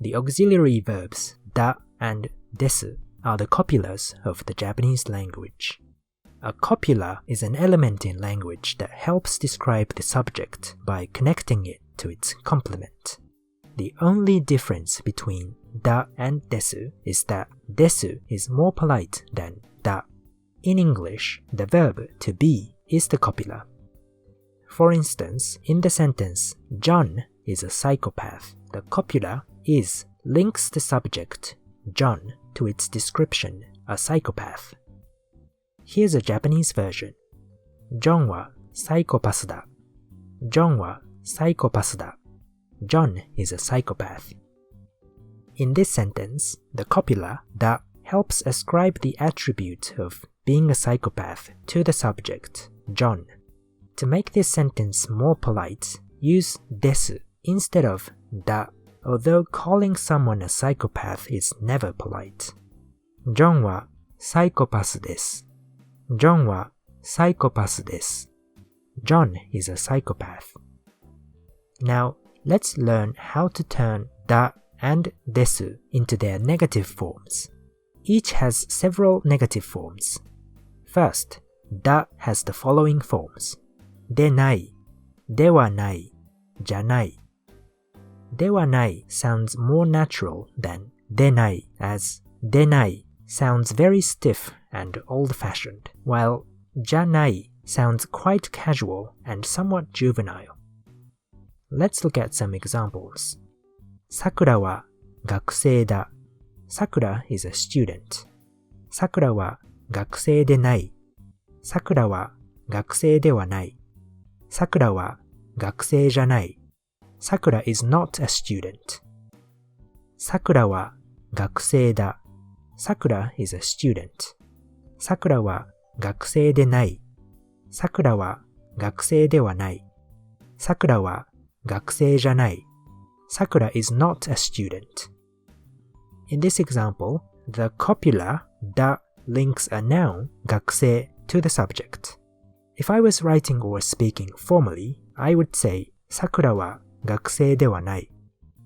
The auxiliary verbs da and desu are the copulars of the Japanese language. A copula is an element in language that helps describe the subject by connecting it to its complement. The only difference between da and desu is that desu is more polite than da. In English, the verb to be is the copula. For instance, in the sentence, John is a psychopath, the copula is links the subject, John, to its description, a psychopath. Here's a Japanese version. John はサイコパスだ。John はサイコパスだ。John is a psychopath. In this sentence, the copula da helps ascribe the attribute of being a psychopath to the subject, John. To make this sentence more polite, use desu instead of da, although calling someone a psychopath is never polite. John はサイコパスです。John はサイコパスです。John is a psychopath. Now, let's learn how to turn da and desu into their negative forms. Each has several negative forms. First, da has the following forms. でない、ではない、じゃない。ではない sounds more natural than でない as でない sounds very stiff and old-fashioned, while じゃない sounds quite casual and somewhat juvenile. Let's look at some examples. さくらは学生だ。さくら is a student. さくらは学生でない。さくらは学生ではない。さくらは学生じゃない。さくら is not a student. さくらは学生だ。さくら is a student. さくらは学生でない。さくらは学生ではない。さくらは学生じゃない。さくら is not a student. In this example, the copula da links a noun 学生 to the subject. If I was writing or speaking formally, I would say さくらは学生ではない。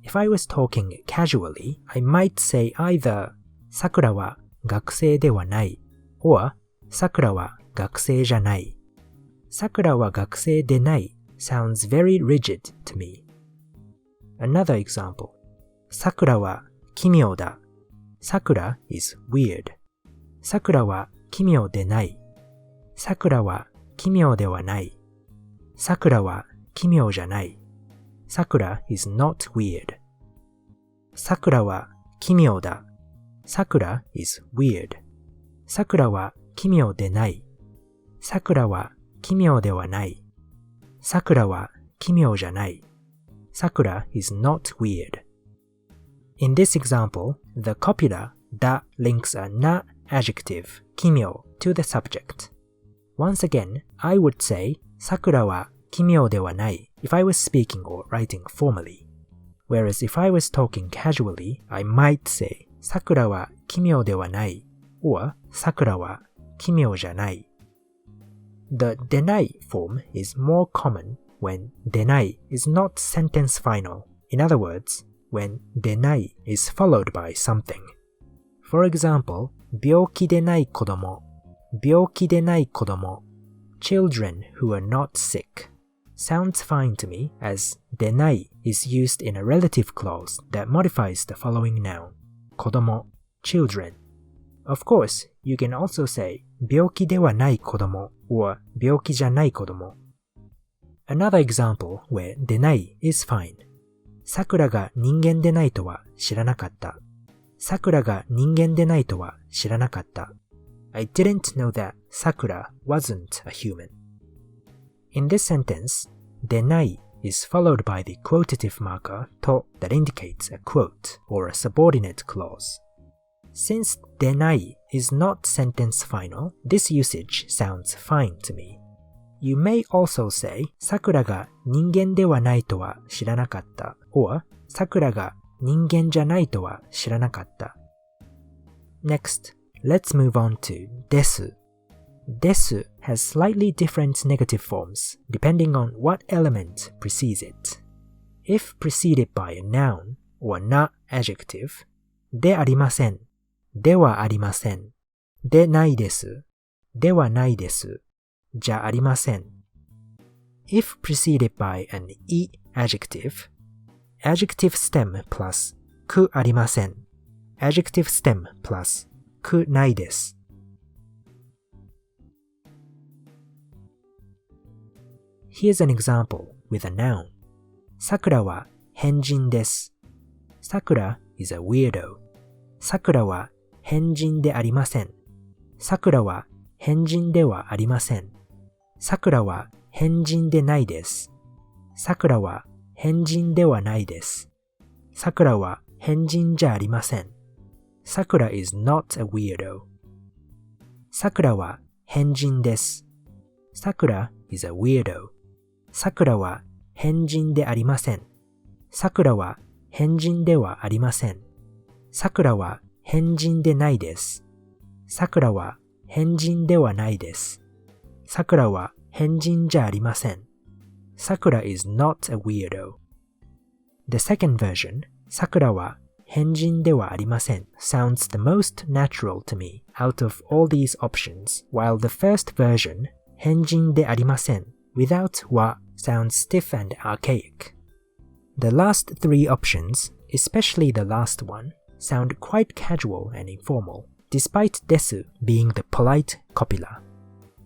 If I was talking casually, I might say either さくらは学生ではない or さくらは学生じゃない。さくらは学生でない sounds very rigid to me. Another example. さくらは奇妙だ。さくら is weird. さくらは奇妙でない。さくらは奇妙ではない。さくらは奇妙じゃない。さくら is not weird. さくらは奇妙だ。さくら is weird. さくらは奇妙でない。さくらは奇妙ではない。さくらは奇妙じゃない。さくら is not weird. In this example, the copula da links a na adjective 奇妙 to the subject. Once again, I would say さくらは奇妙ではない if I was speaking or writing formally. Whereas if I was talking casually, I might say さくらは奇妙ではない or さくらは奇妙じゃない。The でない form is more common when でない is not sentence final. In other words, when でない is followed by something. For example, 病気でない子供、病気でない子供 children who are not sick sounds fine to me as でない is used in a relative clause that modifies the following noun, 子供 children. Of course, you can also say 病気ではない子供 or 病気じゃない子供. Another example where でない is fine. さくらが人間でないとは知らなかった。さくらが人間でないとは知らなかった。I didn't know that Sakura wasn't a human. In this sentence, でない is followed by the quotative marker と that indicates a quote or a subordinate clause. Since でない is not sentence final, this usage sounds fine to me. You may also say さくらが人間ではないとは知らなかった or さくらが人間じゃないとは知らなかった。Next, let's move on to です。desu has slightly different negative forms depending on what element precedes it. If preceded by a noun, or na adjective, でありません、ではありません、でないです、ではないです、じゃありません。If preceded by an e adjective, adjective stem plus くありません、adjective stem plus くないです。Here's an example with a noun. 桜は変人です。桜 is a weirdo. 桜は変人でありません。桜は変人ではありません。桜は変人でないです。桜は変人ではないです。桜は変人じゃありません。桜 is not a weirdo. 桜は変人です。桜 is a weirdo. 桜は変人でありません。桜は変人ではありません。桜は変人でないです。桜は変人ではないです。桜は変人じゃありません。Sakura is not a weirdo. The second version, 桜は変人ではありません sounds the most natural to me out of all these options, while the first version, 変人でありません without は sounds stiff and archaic. The last three options, especially the last one, sound quite casual and informal, despite desu being the polite copula.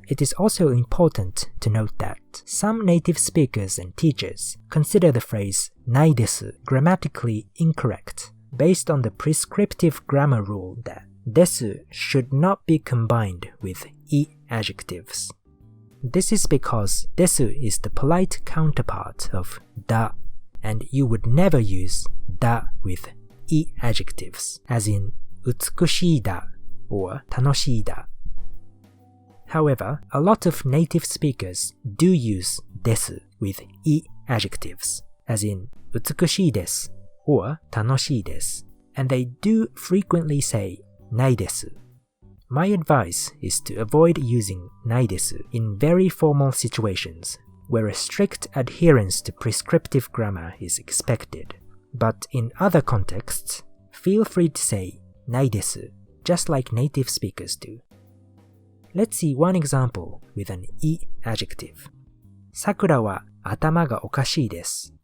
It is also important to note that some native speakers and teachers consider the phrase ないです grammatically incorrect based on the prescriptive grammar rule that です should not be combined with い adjectives. This is because です is the polite counterpart of だ and you would never use だ with い adjectives, as in 美しいだ or 楽しいだ. However, a lot of native speakers do use です with い adjectives, as in 美しいです or 楽しいです, and they do frequently say ないです. My advice is to avoid using ないです in very formal situations where a strict adherence to prescriptive grammar is expected. But in other contexts, feel free to say ないです just like native speakers do. Let's see one example with an い adjective. 桜は頭がおかしいです。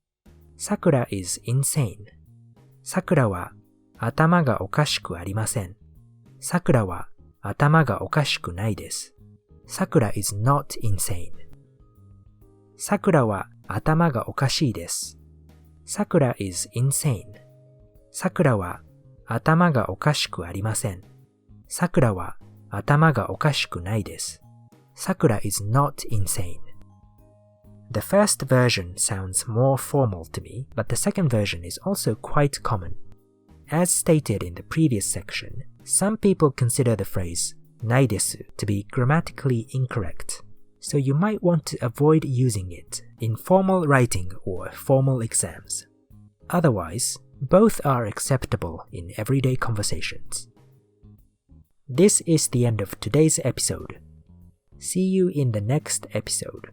桜 is insane. 桜は頭がおかしくありません。桜は頭がおかしくないです。桜 is not insane. 桜は頭がおかしいです。桜 is insane. 桜は頭がおかしくありません。桜は頭がおかしくないです。Sakura is not insane. The first version sounds more formal to me, but the second version is also quite common. As stated in the previous section, some people consider the phrase ないです to be grammatically incorrect, so you might want to avoid using it in formal writing or formal exams. Otherwise, both are acceptable in everyday conversations. This is the end of today's episode. See you in the next episode.